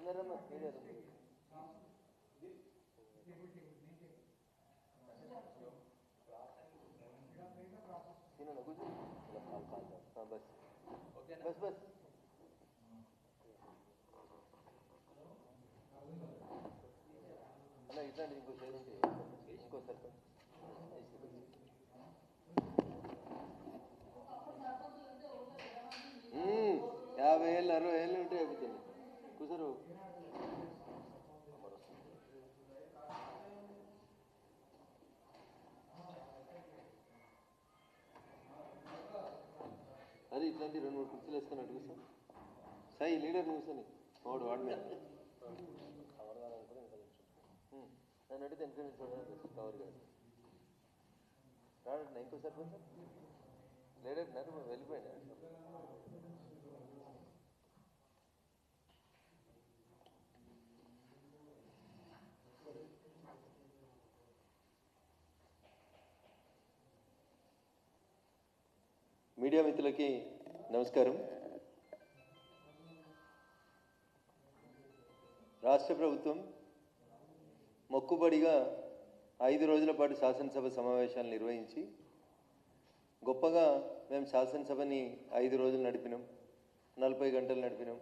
बस बस అలా ఇట్లాంటి ఇంకో షేర్ ఉంటే ఇంకో సర్పంచ్ 50 ఏళ్ళు 60 ఏళ్ళు ఉంటే అయిపోతుంది కుసరు అది ఇట్లాంటి 2-3 కుర్చీలు వేసుకొని అటు కూర్చో సాయి లీడర్ కూర్చొని వాడు మీద నన్ను అడిగితే వెనక చూడాలి కవర్ కాదు రాడండి ఇంకో సర్పంచ్ లీడర్ నన్ను వెళ్ళిపోయినా మీడియా మిత్రులకి నమస్కారం. రాష్ట్ర ప్రభుత్వం మొక్కుబడిగా 5 రోజుల పాటు శాసనసభ సమావేశాలు నిర్వహించి గొప్పగా మేము శాసనసభని 5 రోజులు నడిపినాం, 40 గంటలు నడిపినాం,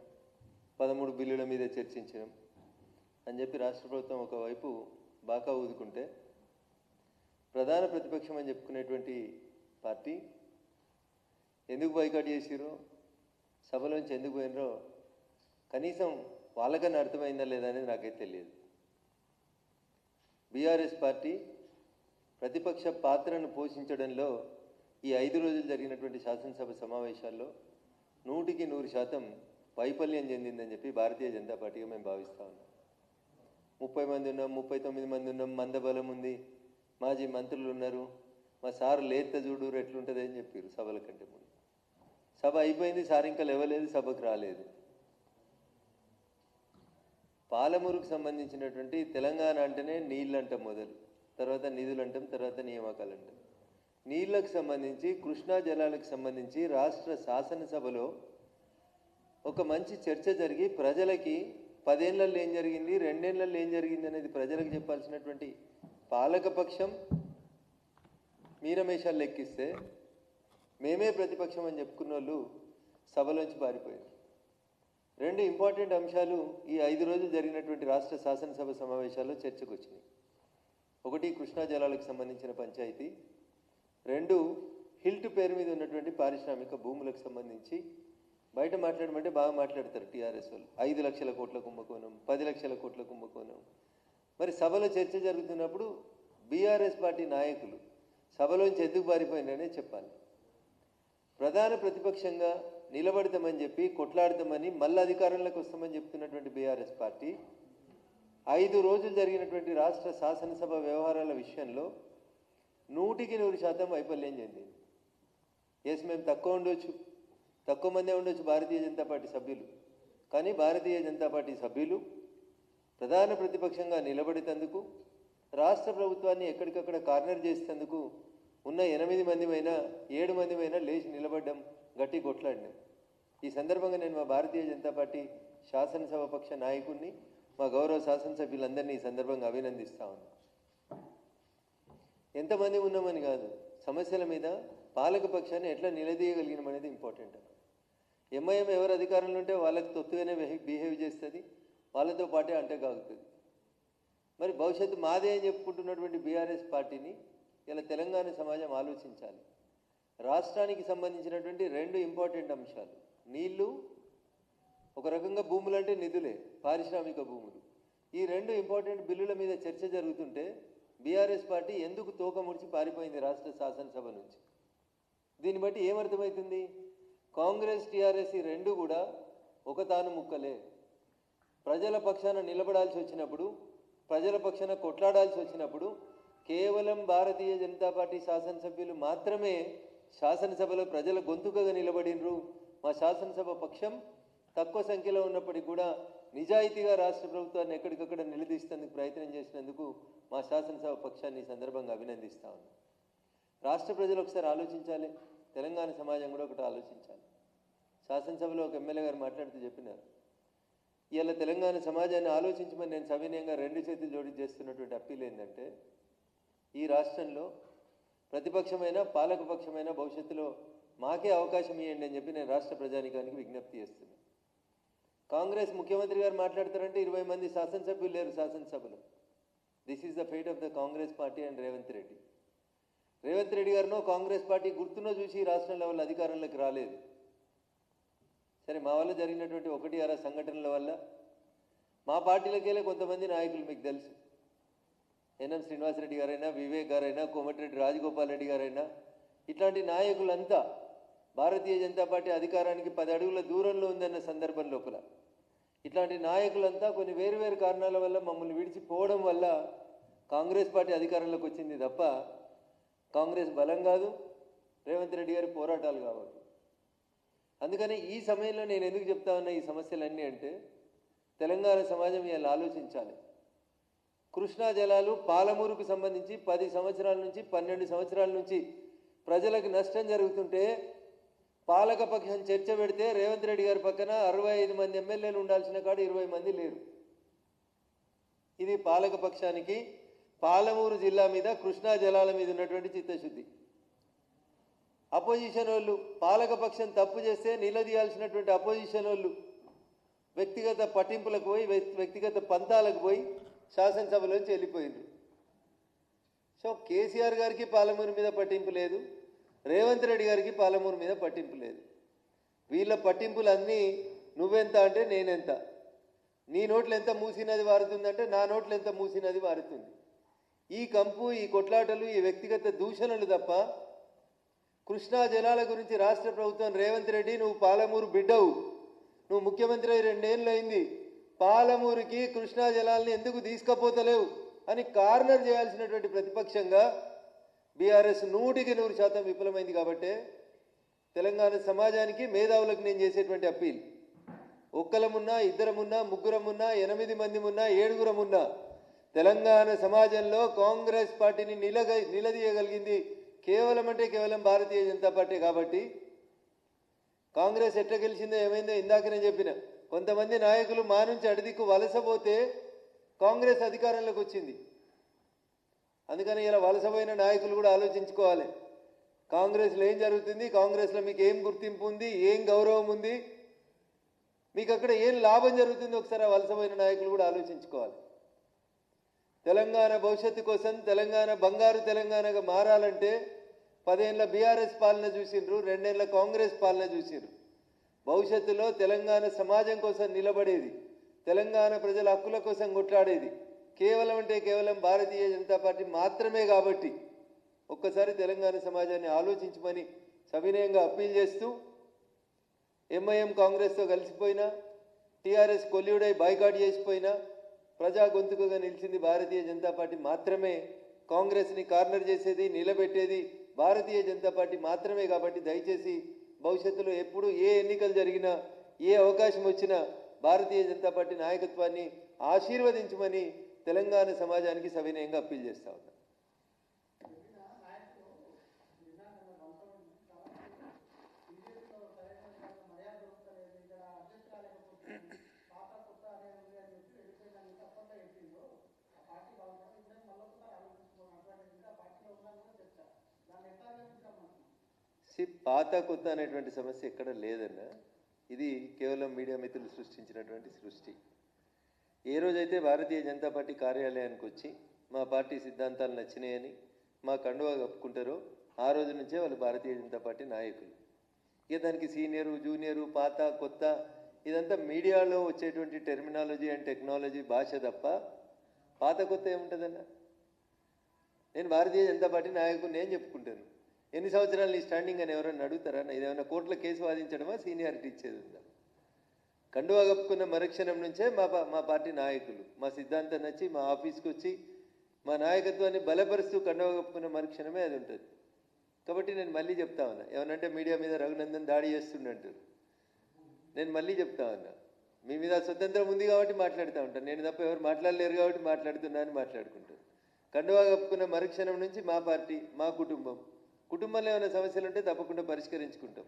13 బిల్లుల మీద చర్చించినాం అని చెప్పి రాష్ట్ర ప్రభుత్వం ఒకవైపు బాకా ఊదుకుంటే ప్రధాన ప్రతిపక్షం అని చెప్పుకునేటువంటి పార్టీ ఎందుకు బైకాట్ చేసిరో సభలోంచి ఎందుకు పోయినరో కనీసం వాళ్ళకన్నా అర్థమైందా లేదా అనేది నాకైతే తెలియదు. బీఆర్ఎస్ పార్టీ ప్రతిపక్ష పాత్రను పోషించడంలో ఈ 5 రోజులు జరిగినటువంటి శాసనసభ సమావేశాల్లో 100% వైఫల్యం చెందిందని చెప్పి భారతీయ జనతా పార్టీగా మేము భావిస్తూ ఉన్నాం. 30 మంది ఉన్నాం, 39 మంది ఉన్నాం, మందబలం ఉంది, మాజీ మంత్రులు ఉన్నారు, మా సార్ లేత చూడు ఎట్లుంటుంది అని చెప్పారు సభల కంటే ముందు. సభ అయిపోయింది, సార్ ఇంకా లేవలేదు, సభకు రాలేదు. పాలమూరుకు సంబంధించినటువంటి తెలంగాణ అంటేనే నీళ్ళు అంటాం మొదలు, తర్వాత నిధులు అంటాం, తర్వాత నియామకాలు అంటాం. నీళ్ళకు సంబంధించి కృష్ణా జలాలకు సంబంధించి రాష్ట్ర శాసనసభలో ఒక మంచి చర్చ జరిగి ప్రజలకి 10 ఏళ్లలో ఏం జరిగింది, 2 ఏళ్లలో ఏం జరిగింది అనేది ప్రజలకు చెప్పాల్సినటువంటి పాలకపక్షం మీనమేషాలు లెక్కిస్తే మేమే ప్రతిపక్షం అని చెప్పుకున్న వాళ్ళు సభలోంచి పారిపోయారు. 2 ఇంపార్టెంట్ అంశాలు ఈ 5 రోజులు జరిగినటువంటి రాష్ట్ర శాసనసభ సమావేశాల్లో చర్చకు వచ్చినాయి. ఒకటి కృష్ణా జలాలకు సంబంధించిన పంచాయతీ, 2 హిల్ట్ పేరు మీద ఉన్నటువంటి పారిశ్రామిక భూములకు సంబంధించి బయట మాట్లాడమంటే బాగా మాట్లాడతారు టీఆర్ఎస్ వాళ్ళు. 5 లక్షల కోట్ల కుంభకోణం, 10 లక్షల కోట్ల కుంభకోణం. మరి సభలో చర్చ జరుగుతున్నప్పుడు బీఆర్ఎస్ పార్టీ నాయకులు సభలోంచి ఎందుకు పారిపోయిననే చెప్పాలి. ప్రధాన ప్రతిపక్షంగా నిలబడతామని చెప్పి కొట్లాడతామని మళ్ళీ అధికారంలోకి వస్తామని చెప్తున్నటువంటి బీఆర్ఎస్ పార్టీ 5 రోజులు జరిగినటువంటి రాష్ట్ర శాసనసభ వ్యవహారాల విషయంలో 100% వైఫల్యం చెందింది. ఎస్, మేము తక్కువ మందే ఉండొచ్చు భారతీయ జనతా పార్టీ సభ్యులు, కానీ భారతీయ జనతా పార్టీ సభ్యులు ప్రధాన ప్రతిపక్షంగా నిలబడేందుకు, రాష్ట్ర ప్రభుత్వాన్ని ఎక్కడికక్కడ కార్నర్ చేసేందుకు ఉన్న 8 మందిమైనా 7 మందిమైనా లేచి నిలబడ్డం, గట్టి కొట్లాడినాం. ఈ సందర్భంగా నేను మా భారతీయ జనతా పార్టీ శాసనసభ పక్ష నాయకుడిని, మా గౌరవ శాసనసభ్యులందరినీ ఈ సందర్భంగా అభినందిస్తా ఉన్నాను. ఎంతమంది ఉన్నామని కాదు, సమస్యల మీద పాలక పక్షాన్ని ఎట్లా నిలదీయగలిగినాం అనేది ఇంపార్టెంట్. ఎంఐఎం ఎవరు అధికారంలో ఉంటే వాళ్ళకి తొత్తుగానే బిహేవ్ చేస్తుంది, వాళ్ళతో పాటే అంటగాగుతుంది. మరి భవిష్యత్తు మాదే అని చెప్పుకుంటున్నటువంటి బీఆర్ఎస్ పార్టీని ఇలా తెలంగాణ సమాజం ఆలోచించాలి. రాష్ట్రానికి సంబంధించినటువంటి 2 ఇంపార్టెంట్ అంశాలు, నీళ్లు, ఒక రకంగా భూములు అంటే నిధులే, పారిశ్రామిక భూములు. ఈ 2 ఇంపార్టెంట్ బిల్లుల మీద చర్చ జరుగుతుంటే బీఆర్ఎస్ పార్టీ ఎందుకు తోక ముడిచి పారిపోయింది రాష్ట్ర శాసనసభ నుంచి? దీన్ని బట్టి ఏమర్థమవుతుంది? కాంగ్రెస్ టీఆర్ఎస్ ఈ 2 కూడా ఒక తాను ముక్కలే. ప్రజల పక్షాన నిలబడాల్సి వచ్చినప్పుడు, ప్రజల పక్షాన కొట్లాడాల్సి వచ్చినప్పుడు కేవలం భారతీయ జనతా పార్టీ శాసనసభ్యులు మాత్రమే శాసనసభలో ప్రజల గొంతుకగా నిలబడినరు. మా శాసనసభ పక్షం తక్కువ సంఖ్యలో ఉన్నప్పటికీ కూడా నిజాయితీగా రాష్ట్ర ప్రభుత్వాన్ని ఎక్కడికక్కడ నిలదీసేందుకు ప్రయత్నం చేసినందుకు మా శాసనసభ పక్షాన్ని ఈ సందర్భంగా అభినందిస్తా ఉన్నాం. రాష్ట్ర ప్రజలు ఒకసారి ఆలోచించాలి, తెలంగాణ సమాజం కూడా ఒకటి ఆలోచించాలి. శాసనసభలో ఒక ఎమ్మెల్యే గారు మాట్లాడుతూ చెప్పినారు, ఇవాళ తెలంగాణ సమాజాన్ని ఆలోచించమని నేను సవినయంగా రెండు చేతులు జోడించి చేస్తున్నటువంటి అప్పీల్ ఏంటంటే, ఈ రాష్ట్రంలో ప్రతిపక్షమైన పాలకపక్షమైన భవిష్యత్తులో మాకే అవకాశం ఇవ్వండి అని చెప్పి నేను రాష్ట్ర ప్రజానికానికి విజ్ఞప్తి చేస్తున్నాను. కాంగ్రెస్ ముఖ్యమంత్రి గారు మాట్లాడతారంటే 20 మంది శాసనసభ్యులు లేరు శాసనసభలో. This is the fate of the Congress party and Revanth Reddy. Revanth Reddy గారినో కాంగ్రెస్ పార్టీ గుర్తునో చూసి రాష్ట్రం లెవెల్ అధికారంలోకి రాలేదు. సరే, మా వల్ల జరిగినటువంటి 1-6 సంఘటనల వల్ల మా పార్టీలకెళ్ళే కొంతమంది నాయకులు మీకు తెలుసు, ఎన్ఎం శ్రీనివాసరెడ్డి గారైనా, వివేక్ గారైనా, కోమటిరెడ్డి రాజగోపాల్ రెడ్డి గారైనా, ఇట్లాంటి నాయకులంతా భారతీయ జనతా పార్టీ అధికారానికి 10 అడుగుల దూరంలో ఉందన్న సందర్భం లోపల ఇట్లాంటి నాయకులంతా కొన్ని వేరు కారణాల వల్ల మమ్మల్ని విడిచిపోవడం వల్ల కాంగ్రెస్ పార్టీ అధికారంలోకి వచ్చింది తప్ప కాంగ్రెస్ బలం కాదు, రేవంత్ రెడ్డి గారి పోరాటాలు కావాలి. అందుకని ఈ సమయంలో నేను ఎందుకు చెప్తా ఉన్నా ఈ సమస్యలన్నీ అంటే, తెలంగాణ సమాజం ఇలా ఆలోచించాలి. కృష్ణా జలాలు పాలమూరుకు సంబంధించి 10 సంవత్సరాల నుంచి 12 సంవత్సరాల నుంచి ప్రజలకు నష్టం జరుగుతుంటే పాలకపక్షం చర్చ పెడితే రేవంత్ రెడ్డి గారి పక్కన 65 మంది ఎమ్మెల్యేలు ఉండాల్సిన కాడ 20 మంది లేరు. ఇది పాలకపక్షానికి పాలమూరు జిల్లా మీద, కృష్ణా జలాల మీద ఉన్నటువంటి చిత్తశుద్ధి. అపోజిషన్ వాళ్ళు పాలకపక్షం తప్పు చేస్తే నిలదీయాల్సినటువంటి అపోజిషన్ వాళ్ళు వ్యక్తిగత పట్టింపులకు పోయి, వ్యక్తిగత పంతాలకు పోయి శాసనసభలోంచి వెళ్ళిపోయిండ్రు. సో కేసీఆర్ గారికి పాలమూరు మీద పట్టింపు లేదు, రేవంత్ రెడ్డి గారికి పాలమూరు మీద పట్టింపు లేదు. వీళ్ళ పట్టింపులన్నీ నువ్వెంత అంటే నేనెంత, నీ నోట్లు ఎంత మూసినది వారుతుందంటే నా నోట్లు ఎంత మూసినది వారుతుంది. ఈ కంపు, ఈ కొట్లాటలు, ఈ వ్యక్తిగత దూషణలు తప్ప కృష్ణా జలాల గురించి రాష్ట్ర ప్రభుత్వం, రేవంత్ రెడ్డి నువ్వు పాలమూరు బిడ్డవు, నువ్వు ముఖ్యమంత్రి 2 ఏళ్ళు అయింది, పాలమూరుకి కృష్ణా జలాలని ఎందుకు తీసుకపోతలేవు అని కార్నర్ చేయాల్సినటువంటి ప్రతిపక్షంగా బీఆర్ఎస్ 100% విఫలమైంది. కాబట్టి తెలంగాణ సమాజానికి, మేధావులకు నేను చేసేటువంటి అప్పీల్, ఒక్కలమున్నా, ఇద్దరమున్నా, ముగ్గురమున్నా, 8 మందిమున్నా, 7గురమున్నా, తెలంగాణ సమాజంలో కాంగ్రెస్ పార్టీని నిలదీయగలిగింది కేవలం భారతీయ జనతా పార్టీ. కాబట్టి కాంగ్రెస్ ఎట్లా గెలిచిందో ఏమైందో ఇందాకనే చెప్పిన, కొంతమంది నాయకులు మా నుంచి అడిదిక్కు వలసపోతే కాంగ్రెస్ అధికారంలోకి వచ్చింది. అందుకని ఇలా వలసపోయిన నాయకులు కూడా ఆలోచించుకోవాలి, కాంగ్రెస్లో ఏం జరుగుతుంది, కాంగ్రెస్లో మీకు ఏం గుర్తింపు ఉంది, ఏం గౌరవం ఉంది, మీకు అక్కడ ఏం లాభం జరుగుతుంది, ఒకసారి వలసపోయిన నాయకులు కూడా ఆలోచించుకోవాలి. తెలంగాణ భవిష్యత్తు కోసం, తెలంగాణ బంగారు తెలంగాణగా మారాలంటే 10 ఏళ్ళ బీఆర్ఎస్ పాలన చూసిండ్రు, 2 ఏళ్ళ కాంగ్రెస్ పాలన చూసిండ్రు. భవిష్యత్తులో తెలంగాణ సమాజం కోసం నిలబడేది, తెలంగాణ ప్రజల హక్కుల కోసం కొట్లాడేది కేవలం భారతీయ జనతా పార్టీ మాత్రమే. కాబట్టి ఒక్కసారి తెలంగాణ సమాజాన్ని ఆలోచించమని సవినయంగా అప్పీల్ చేస్తూ, ఎంఐఎం కాంగ్రెస్తో కలిసిపోయినా, టీఆర్ఎస్ కొల్యూడై బాయ్కాట్ చేసిపోయినా ప్రజా గొంతుకగా నిలిచింది భారతీయ జనతా పార్టీ మాత్రమే. కాంగ్రెస్ని కార్నర్ చేసేది, నిలబెట్టేది భారతీయ జనతా పార్టీ మాత్రమే. కాబట్టి దయచేసి భవిష్యత్తులో ఎప్పుడు ఏ ఎన్నికలు జరిగినా, ఏ అవకాశం వచ్చినా భారతీయ జనతా పార్టీ నాయకత్వాన్ని ఆశీర్వదించమని తెలంగాణ సమాజానికి సవినయంగా అప్పీల్ చేస్తా ఉన్నా. పాత కొత్త అనేటువంటి సమస్య ఎక్కడ లేదన్న, ఇది కేవలం మీడియా మిత్రులు సృష్టించినటువంటి సృష్టి. ఏ రోజైతే భారతీయ జనతా పార్టీ కార్యాలయానికి వచ్చి మా పార్టీ సిద్ధాంతాలు నచ్చినాయని మా కండువా కప్పుకుంటారో ఆ రోజు నుంచే వాళ్ళు భారతీయ జనతా పార్టీ నాయకులు. ఇక దానికి సీనియరు, జూనియరు, పాత కొత్త ఇదంతా మీడియాలో వచ్చేటువంటి టెర్మినాలజీ అండ్ టెక్నాలజీ భాష తప్ప పాత కొత్త ఏముంటుందన్న. నేను భారతీయ జనతా పార్టీ నాయకుడిని నేను చెప్పుకుంటాను. ఎన్ని సంవత్సరాలు నీ స్టాండింగ్ అని ఎవరైనా అడుగుతారా? ఇదేమైనా కోర్టులో కేసు వాదించడమా, సీనియారిటీ ఇచ్చేది ఉందా? కండువా కప్పుకున్న మరుక్షణం నుంచే మా పార్టీ నాయకులు మా సిద్ధాంతం నచ్చి మా ఆఫీస్కి వచ్చి మా నాయకత్వాన్ని బలపరుస్తూ కండువా కప్పుకున్న మరుక్షణమే అది ఉంటుంది. కాబట్టి నేను మళ్ళీ చెప్తా ఉన్నా, ఏమనంటే మీడియా మీద రఘునందన్ దాడి చేస్తుండంటారు. నేను మళ్ళీ చెప్తా ఉన్నా, మీ మీద స్వతంత్రం ఉంది కాబట్టి మాట్లాడుతూ ఉంటాను, నేను తప్ప ఎవరు మాట్లాడలేరు కాబట్టి మాట్లాడుతున్నా అని మాట్లాడుకుంటారు. కండువా కప్పుకున్న మరుక్షణం నుంచి మా పార్టీ, మా కుటుంబంలో ఏమైనా సమస్యలు ఉంటే తప్పకుండా పరిష్కరించుకుంటాం.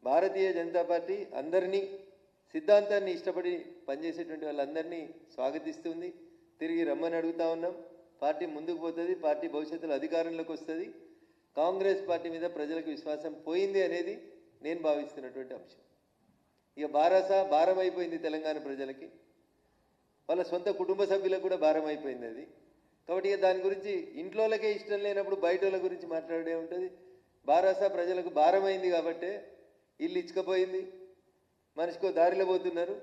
భారతీయ జనతా పార్టీ అందరినీ సిద్ధాంతాన్ని ఇష్టపడి పనిచేసేటువంటి వాళ్ళందరినీ స్వాగతిస్తుంది. తిరిగి రమ్మని అడుగుతా ఉన్నాం. పార్టీ ముందుకు పోతుంది, పార్టీ భవిష్యత్తులో అధికారంలోకి వస్తుంది. కాంగ్రెస్ పార్టీ మీద ప్రజలకు విశ్వాసం పోయింది అనేది నేను భావిస్తున్నటువంటి అంశం. ఇక భారం అయిపోయింది తెలంగాణ ప్రజలకి, వాళ్ళ సొంత కుటుంబ సభ్యులకు కూడా భారం అయిపోయింది అది. కాబట్టి ఇక దాని గురించి ఇంట్లోలకే ఇష్టం లేనప్పుడు బయట వాళ్ళ గురించి మాట్లాడే ఉంటుంది. ప్రజలకు భారమైంది కాబట్టి ఇల్లు ఇచ్చుకపోయింది, మనిషికో దారిలో పోతున్నారు.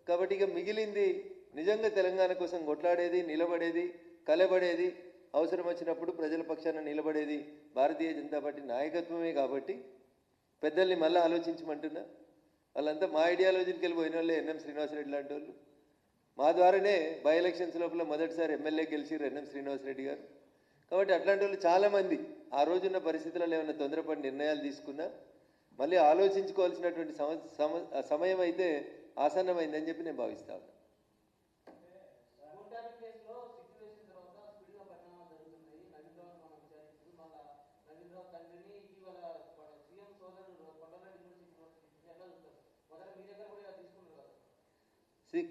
కాబట్టి ఇక మిగిలింది నిజంగా తెలంగాణ కోసం కొట్లాడేది, నిలబడేది, కలబడేది, అవసరం వచ్చినప్పుడు ప్రజల పక్షాన నిలబడేది భారతీయ జనతా పార్టీ నాయకత్వమే. కాబట్టి పెద్దల్ని మళ్ళీ ఆలోచించమంటున్నా. వాళ్ళంతా మా ఐడియాలజీకి వెళ్ళి పోయిన వాళ్ళే. ఎన్ఎం శ్రీనివాసరెడ్డి లాంటి వాళ్ళు మా ద్వారానే బై ఎలక్షన్స్ లోపల మొదటిసారి ఎమ్మెల్యే గెలిచిరు ఎన్ఎం శ్రీనివాసరెడ్డి గారు. కాబట్టి అట్లాంటి వాళ్ళు చాలామంది ఆ రోజున్న పరిస్థితులలో ఏమైనా తొందరపడి నిర్ణయాలు తీసుకున్నా మళ్ళీ ఆలోచించుకోవాల్సినటువంటి సమయం అయితే ఆసన్నమైందని చెప్పి నేను భావిస్తాను.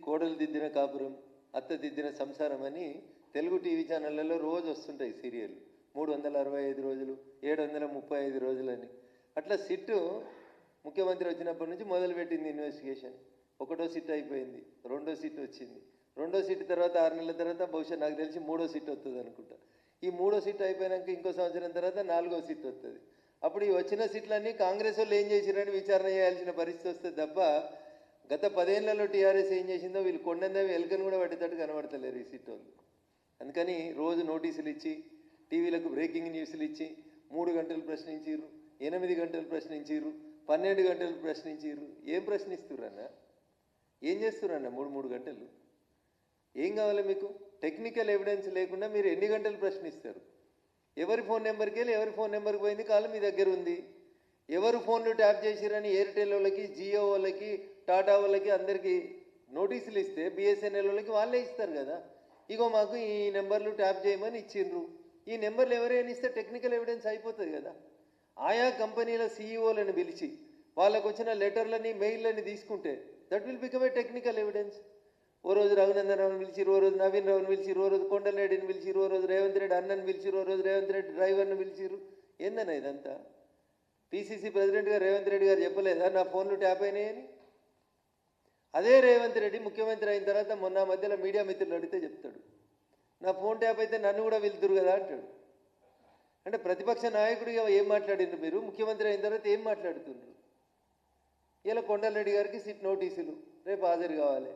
కోడలు దిద్దిన కాపురం, అత్త దిద్దిన సంసారం అని తెలుగు టీవీ ఛానళ్ళలో రోజు వస్తుంటాయి సీరియల్. 365 రోజులు, 735 రోజులని. అట్లా సిట్టు ముఖ్యమంత్రి వచ్చినప్పటి నుంచి మొదలుపెట్టింది ఇన్వెస్టిగేషన్. ఒకటో సిట్ అయిపోయింది, రెండో సిట్ వచ్చింది. రెండో సిట్ తర్వాత 6 నెలల తర్వాత బహుశా నాకు తెలిసి మూడో సిట్ వస్తుంది అనుకుంటా. ఈ మూడో సిట్ అయిపోయాక ఇంకో సంవత్సరం తర్వాత 4వ సిట్ వస్తుంది. అప్పుడు ఈ వచ్చిన సిట్లన్నీ కాంగ్రెస్ వాళ్ళు ఏం చేసిరని విచారణ చేయాల్సిన పరిస్థితి వస్తుంది తప్ప గత 10 ఏళ్లలో టీఆర్ఎస్ ఏం చేసిందో వీళ్ళు కొండందవి ఎలుకను కూడా పట్టేటట్టు కనబడతలేరు ఈ సిట్ వాళ్ళు. అందుకని రోజు నోటీసులు ఇచ్చి, టీవీలకు బ్రేకింగ్ న్యూస్లు ఇచ్చి 3 గంటలు ప్రశ్నించారు, 8 గంటలు ప్రశ్నించారు, 12 గంటలు ప్రశ్నించారు. ఏం ప్రశ్నిస్తురన్నా? ఏం చేస్తురన్నా 3 గంటలు? ఏం కావాలి మీకు? టెక్నికల్ ఎవిడెన్స్ లేకుండా మీరు ఎన్ని గంటలు ప్రశ్నిస్తారు? ఎవరి ఫోన్ నెంబర్కి వెళ్ళి ఎవరి ఫోన్ నెంబర్కి పోయింది కాలం మీ దగ్గర ఉంది. ఎవరు ఫోన్లు ట్యాప్ చేసిరని ఎయిర్టెల్ వాళ్ళకి, జియో వాళ్ళకి, టాటా వాళ్ళకి అందరికీ నోటీసులు ఇస్తే బిఎస్ఎన్ఎల్ వాళ్ళకి వాళ్ళే ఇస్తారు కదా. ఇగో మాకు ఈ నెంబర్లు ట్యాప్ చేయమని ఇచ్చిండ్రు, ఈ నెంబర్లు ఎవరైనా ఇస్తే టెక్నికల్ ఎవిడెన్స్ అయిపోతుంది కదా. ఆయా కంపెనీల సీఈఓలను పిలిచి వాళ్ళకు వచ్చిన లెటర్లని, మెయిల్లని తీసుకుంటే that will become a technical evidence. ఓ రోజు రఘునందన్ రావుని పిలిచిరు, ఓ రోజు నవీన్ రావుని పిలిచిరు, ఓ రోజు కొండలరెడ్డిని పిలిచిరు, ఓ రోజు రేవంత్ రెడ్డి అన్నని పిలిచిరు, ఓ రోజు రేవంత్ రెడ్డి డ్రైవర్ని పిలిచిరు. ఏందన్నా ఇదంతా? పిసిసి ప్రెసిడెంట్ గారు రేవంత్ రెడ్డి గారు చెప్పలేదా నా ఫోన్లు ట్యాప్ అయినాయని? అదే రేవంత్ రెడ్డి ముఖ్యమంత్రి అయిన తర్వాత మొన్న మధ్యలో మీడియా మిత్రులు అడిగితే చెప్తాడు, నా ఫోన్ ట్యాప్ అయితే నన్ను కూడా వెళ్తురు కదా అంటాడు. అంటే ప్రతిపక్ష నాయకుడిగా ఏం మాట్లాడిండ్రు మీరు? ముఖ్యమంత్రి అయిన తర్వాత ఏం మాట్లాడుతుండ్రు? ఇలా కొండలరెడ్డి గారికి సిట్ నోటీసులు, రేపు హాజరు కావాలి.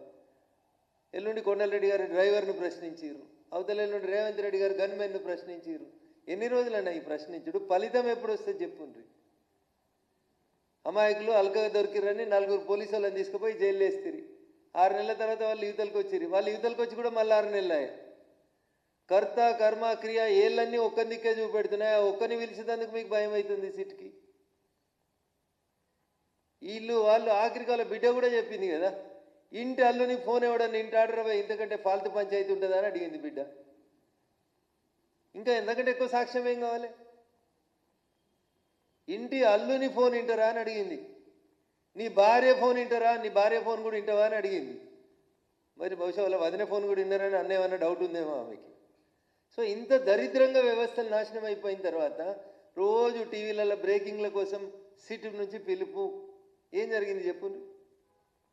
ఎల్లుండి కొండలరెడ్డి గారి డ్రైవర్ను ప్రశ్నించారు, అవతల ఎల్లుండి రేవంత్ రెడ్డి గారు గన్మెన్ను ప్రశ్నించారు. ఎన్ని రోజులన్నా ఈ ప్రశ్నించుడు? ఫలితం ఎప్పుడు వస్తుంది చెప్పుండ్రి. అమాయకులు అల్కగా దొరికిరని 4 పోలీసు వాళ్ళని తీసుకుపోయి జైలు వేస్తారు. 6 నెలల తర్వాత వాళ్ళు యువతలకు వచ్చిరు. వాళ్ళు యువతలకు వచ్చి కూడా మళ్ళీ 6 నెలలు అయ్యాయి. కర్త కర్మ క్రియ ఏళ్ళన్నీ ఒక్క దిక్కే చూపెడుతున్నాయి. ఒక్కని పిలిచేందుకు మీకు భయం అవుతుంది సిట్కి. వీళ్ళు వాళ్ళు ఆఖరికి వాళ్ళ బిడ్డ కూడా చెప్పింది కదా, ఇంటి అల్లుని ఫోన్ ఇవ్వడాన్ని ఇంటి ఆర్డర్ ఇంతకంటే ఫాల్తు పంచాయతీ ఉంటుందా అని అడిగింది బిడ్డ. ఇంకా ఎంతకంటే ఎక్కువ సాక్ష్యం ఏం కావాలి? ఇంటి అల్లుని ఫోన్ వింటారా అని అడిగింది. నీ భార్య ఫోన్ వింటారా, నీ భార్య ఫోన్ కూడా వింటావా అని అడిగింది. మరి బహుశా వాళ్ళ వదిన ఫోన్ కూడా విన్నారని అన్నేమన్నా డౌట్ ఉందేమో ఆమెకి. సో ఇంత దరిద్రంగా వ్యవస్థలు నాశనం అయిపోయిన తర్వాత రోజు టీవీలలో బ్రేకింగ్ల కోసం సిట్ నుంచి పిలుపు. ఏం జరిగింది చెప్పు?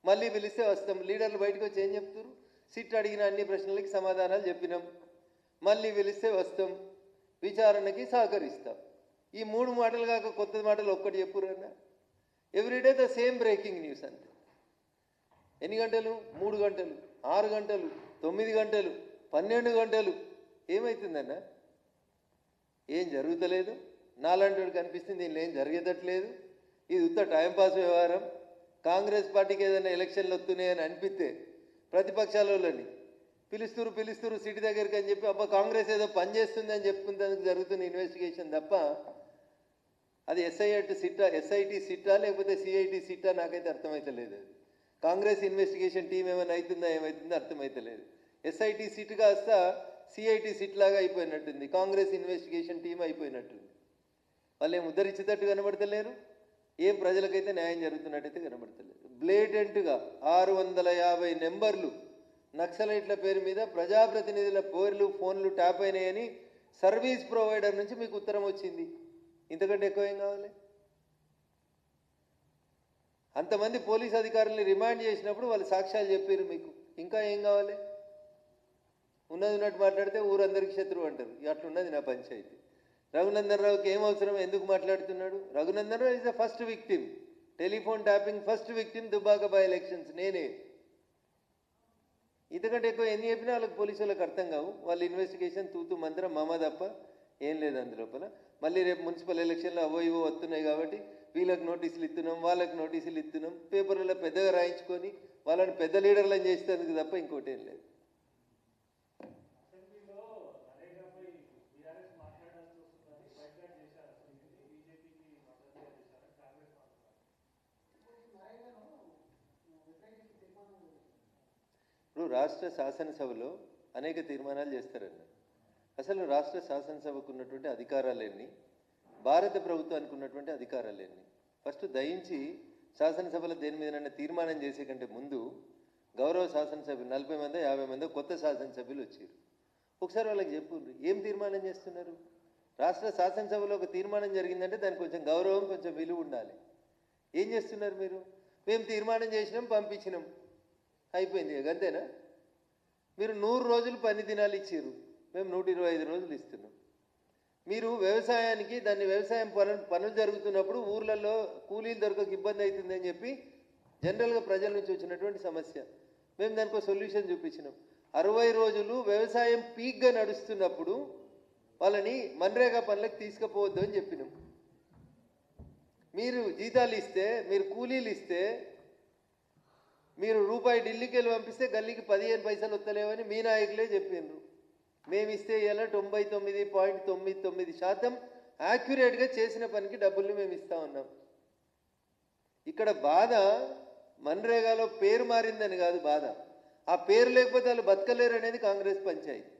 మళ్ళీ పిలిస్తే వస్తాం. లీడర్లు బయటకు వచ్చి ఏం చెప్తారు? సిట్ అడిగిన అన్ని ప్రశ్నలకి సమాధానాలు చెప్పినాం, మళ్ళీ పిలిస్తే వస్తాం, విచారణకి సహకరిస్తాం. ఈ 3 మాటలు కాక కొత్త మాటలు ఒక్కటి చెప్పురన్నా? Everyday the same breaking news అంతే. ఎన్ని గంటలు? 3 గంటలు, 6 గంటలు, 9 గంటలు, 12 గంటలు. ఏమవుతుందన్నా? ఏం జరుగుతలేదు. నాలాంటి కనిపిస్తుంది దీనిలో ఏం జరిగేటట్లేదు. ఇది ఉత్త టైంపాస్ వ్యవహారం. కాంగ్రెస్ పార్టీకి ఏదైనా ఎలక్షన్లు వస్తున్నాయని అనిపిస్తే ప్రతిపక్షాలని పిలుస్తురు సిటీ దగ్గరికి అని చెప్పి అబ్బా కాంగ్రెస్ ఏదో పనిచేస్తుంది అని చెప్పుకునేందుకు జరుగుతున్న ఇన్వెస్టిగేషన్ తప్ప అది ఎస్ఐటి సిట్టా లేకపోతే సిఐటి సిట్టా నాకైతే అర్థమైతలేదు. అది కాంగ్రెస్ ఇన్వెస్టిగేషన్ టీం ఏమైనా అవుతుందా ఏమవుతుందో అర్థమైతలేదు. ఎస్ఐటి సిట్ కాస్త సిఐటి సిట్ లాగా అయిపోయినట్టుంది, కాంగ్రెస్ ఇన్వెస్టిగేషన్ టీం అయిపోయినట్టుంది. వాళ్ళు ఏం ఉద్ధరించేటట్టు కనబడతలేరు, ఏం ప్రజలకైతే న్యాయం జరుగుతున్నట్టయితే కనబడతలేదు. బ్లేటెంట్గా 650 నెంబర్లు నక్సలైట్ల పేరు మీద ప్రజాప్రతినిధుల పేర్లు ఫోన్లు ట్యాప్ అయినాయని సర్వీస్ ప్రొవైడర్ నుంచి మీకు ఉత్తరం వచ్చింది. ఇంతకంటే ఎక్కువ ఏం కావాలి? అంతమంది పోలీస్ అధికారుల్ని రిమాండ్ చేసినప్పుడు వాళ్ళు సాక్ష్యాలు చెప్పారు మీకు. ఇంకా ఏం కావాలి? ఉన్నది ఉన్నట్టు మాట్లాడితే ఊరందరికీ శత్రువు అంటారు. అట్లున్నది నా పంచాయతీ. రఘునందన్ రావుకి ఏం అవసరం? ఎందుకు మాట్లాడుతున్నాడు? Raghunandan Rao is the first victim. Telephone tapping first victim Dubbaka by elections నేనే. ఇంతకంటే ఎక్కువ ఎన్ని చెప్పినా వాళ్ళకి పోలీసు వాళ్ళకి అర్థం కావు. వాళ్ళ ఇన్వెస్టిగేషన్ తూతు మంత్రం మామ తప్ప ఏం లేదు అందులోపల. మళ్ళీ రేపు మున్సిపల్ ఎలక్షన్లు అవో ఇవో వస్తున్నాయి కాబట్టి వీళ్ళకి నోటీసులు ఇస్తున్నాం, వాళ్ళకి నోటీసులు ఇస్తున్నాం, పేపర్లలో పెద్దగా రాయించుకొని వాళ్ళని పెద్ద లీడర్లను చేసేందుకు తప్ప ఇంకోటి ఏం లేదు. ఇప్పుడు రాష్ట్ర శాసనసభలో అనేక తీర్మానాలు చేస్తారన్న. అసలు రాష్ట్ర శాసనసభకు ఉన్నటువంటి అధికారాలన్నీ, భారత ప్రభుత్వానికి ఉన్నటువంటి అధికారాలన్నీ ఫస్ట్ దయించి శాసనసభలో దేని మీదనన్నా తీర్మానం చేసే కంటే ముందు గౌరవ శాసనసభ్యులు 40 మంది 50 మంది కొత్త శాసనసభ్యులు వచ్చారు. ఒకసారి వాళ్ళకి చెప్పుండ్రు ఏం తీర్మానం చేస్తున్నారు. రాష్ట్ర శాసనసభలో ఒక తీర్మానం జరిగిందంటే దానికి కొంచెం గౌరవం, కొంచెం విలువ ఉండాలి. ఏం చేస్తున్నారు మీరు? మేము తీర్మానం చేసినాం, పంపించినాం, అయిపోయింది. అంతేనా? మీరు 100 రోజులు పని దినాలు ఇచ్చారు, మేము 125 రోజులు ఇస్తున్నాం. మీరు వ్యవసాయానికి దాన్ని వ్యవసాయం పనులు జరుగుతున్నప్పుడు ఊర్లలో కూలీలు దొరకక ఇబ్బంది అవుతుందని చెప్పి జనరల్గా ప్రజల నుంచి వచ్చినటువంటి సమస్య. మేము దానికి ఒక సొల్యూషన్ చూపించినాం. 60 రోజులు వ్యవసాయం పీక్గా నడుస్తున్నప్పుడు వాళ్ళని మన్రేగా పనులకు తీసుకుపోవద్దు అని చెప్పినాం. మీరు జీతాలు ఇస్తే, మీరు కూలీలు ఇస్తే, మీరు రూపాయి ఢిల్లీకి వెళ్ళి పంపిస్తే గల్లీకి 15 పైసలు వస్తలేవని మీ నాయకులే చెప్పిండ్రు. మేమిస్తే ఇలా 99.99% యాక్యురేట్గా చేసిన పనికి డబ్బుల్ని మేము ఇస్తా ఉన్నాం. ఇక్కడ బాధ మన్రేగాలో పేరు మారిందని కాదు బాధ, ఆ పేరు లేకపోతే వాళ్ళు బతకలేరు అనేది కాంగ్రెస్ పంచాయతీ.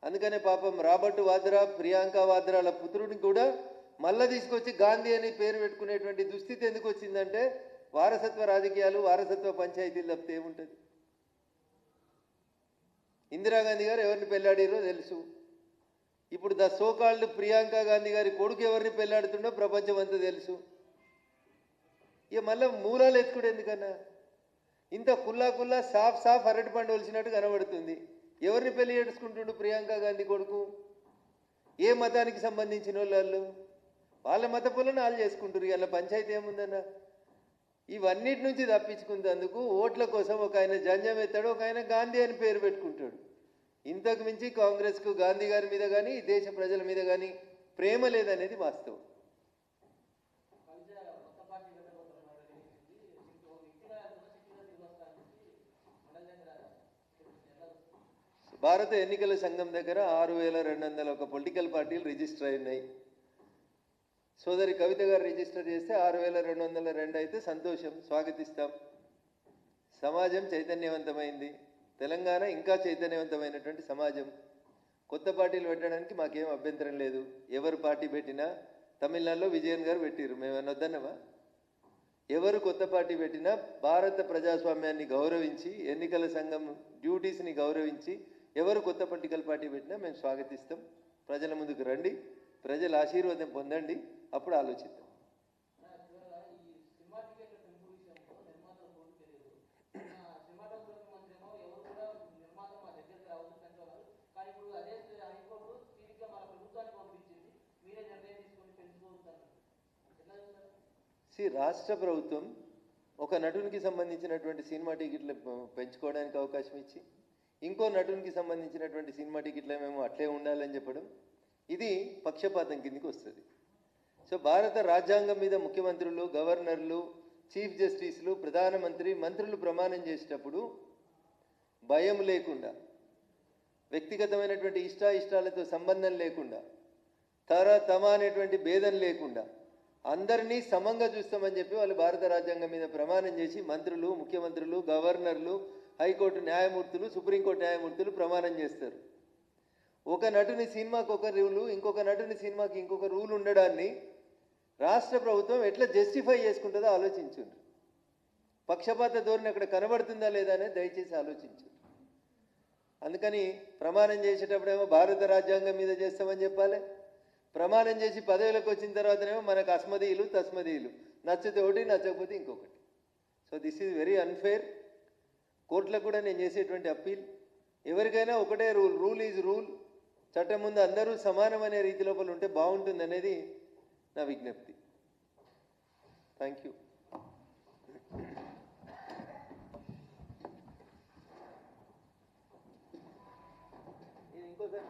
అందుకనే పాపం రాబర్ట్ వాద్రా, ప్రియాంక వాద్రాల పుత్రుడిని కూడా మళ్ళా తీసుకొచ్చి గాంధీ అని పేరు పెట్టుకునేటువంటి దుస్థితి ఎందుకు వచ్చిందంటే వారసత్వ రాజకీయాలు, వారసత్వ పంచాయతీలు తప్పితే ఏముంటుంది. ఇందిరాగాంధీ గారు ఎవరిని పెళ్లాడిరో తెలుసు. ఇప్పుడు ద సోకాల్డ్ ప్రియాంక గాంధీ గారి కొడుకు ఎవరిని పెళ్లాడుతుండో ప్రపంచం అంతా తెలుసు. ఇక మళ్ళీ మూలాలు ఎత్తుకుడు ఎందుకన్నా? ఇంత కుల్లా సాఫ్ అరటి పండు వలిసినట్టు కనబడుతుంది. ఎవరిని పెళ్లి చేసుకుంటుండు ప్రియాంక గాంధీ కొడుకు? ఏ మతానికి సంబంధించిన వాళ్ళు? వాళ్ళ మత పొలను వాళ్ళు చేసుకుంటారు. ఇలా పంచాయతీ ఏముందన్న? ఇవన్నిటి నుంచి తప్పించుకునేందుకు ఓట్ల కోసం ఒక ఆయన జంజం ఎత్తాడు, ఒక ఆయన గాంధీ అని పేరు పెట్టుకుంటాడు. ఇంతకు మించి కాంగ్రెస్కు గాంధీ గారి మీద కానీ దేశ ప్రజల మీద కానీ ప్రేమ లేదనేది వాస్తవం. భారత ఎన్నికల సంఘం దగ్గర 6201 పొలిటికల్ పార్టీలు రిజిస్టర్ అయినాయి. సోదరి కవిత గారు రిజిస్టర్ చేస్తే 6202 అయితే సంతోషం, స్వాగతిస్తాం. సమాజం చైతన్యవంతమైంది. తెలంగాణ ఇంకా చైతన్యవంతమైనటువంటి సమాజం. కొత్త పార్టీలు పెట్టడానికి మాకేం అభ్యంతరం లేదు. ఎవరు పార్టీ పెట్టినా, తమిళనాడులో విజయన్ గారు పెట్టిరు, మేమన్నా వద్దన్నమా? ఎవరు కొత్త పార్టీ పెట్టినా భారత ప్రజాస్వామ్యాన్ని గౌరవించి, ఎన్నికల సంఘం డ్యూటీస్ని గౌరవించి ఎవరు కొత్త పొలిటికల్ పార్టీ పెట్టినా మేము స్వాగతిస్తాం. ప్రజల ముందుకు రండి, ప్రజల ఆశీర్వాదం పొందండి, అప్పుడు ఆలోచిద్దాం. రాష్ట్ర ప్రభుత్వం ఒక నటునికి సంబంధించినటువంటి సినిమా టికెట్లు పెంచుకోవడానికి అవకాశం ఇచ్చి, ఇంకో నటునికి సంబంధించినటువంటి సినిమా టికెట్ల మేము అట్లే ఉండాలని చెప్పడం, ఇది పక్షపాతం కిందికి వస్తుంది. సో భారత రాజ్యాంగం మీద ముఖ్యమంత్రులు, గవర్నర్లు, చీఫ్ జస్టిస్లు, ప్రధానమంత్రి, మంత్రులు ప్రమాణం చేసేటప్పుడు భయం లేకుండా, వ్యక్తిగతమైనటువంటి ఇష్టాయిష్టాలతో సంబంధం లేకుండా, తమ అనేటువంటి భేదం లేకుండా అందరినీ సమంగా చూస్తామని చెప్పి వాళ్ళు భారత రాజ్యాంగం మీద ప్రమాణం చేసి మంత్రులు, ముఖ్యమంత్రులు, గవర్నర్లు, హైకోర్టు న్యాయమూర్తులు, సుప్రీంకోర్టు న్యాయమూర్తులు ప్రమాణం చేస్తారు. ఒక నటుని సినిమాకి ఒక రూలు, ఇంకొక నటుని సినిమాకి ఇంకొక రూల్ ఉండడాన్ని రాష్ట్ర ప్రభుత్వం ఎట్లా జస్టిఫై చేసుకుంటుందో ఆలోచించండి. పక్షపాత ధోరణి అక్కడ కనబడుతుందా లేదా అనేది దయచేసి ఆలోచించు. అందుకని ప్రమాణం చేసేటప్పుడేమో భారత రాజ్యాంగం మీద చేస్తామని చెప్పాలి, ప్రమాణం చేసి పదవులకు వచ్చిన తర్వాతనేమో మనకు అస్మదీయులు తస్మదీయులు, నచ్చితే ఒకటి నచ్చకపోతే ఇంకొకటి. So this is very unfair. కోర్టులకు కూడా నేను చేసేటువంటి అప్పీల్, ఎవరికైనా ఒకటే రూల్, రూల్ ఈజ్ రూల్, చట్టం ముందు అందరూ సమానం అనే రీతి లోపల ఉంటే బాగుంటుంది అనేది నా విజ్ఞప్తి. Thank you. ఇంకోసారి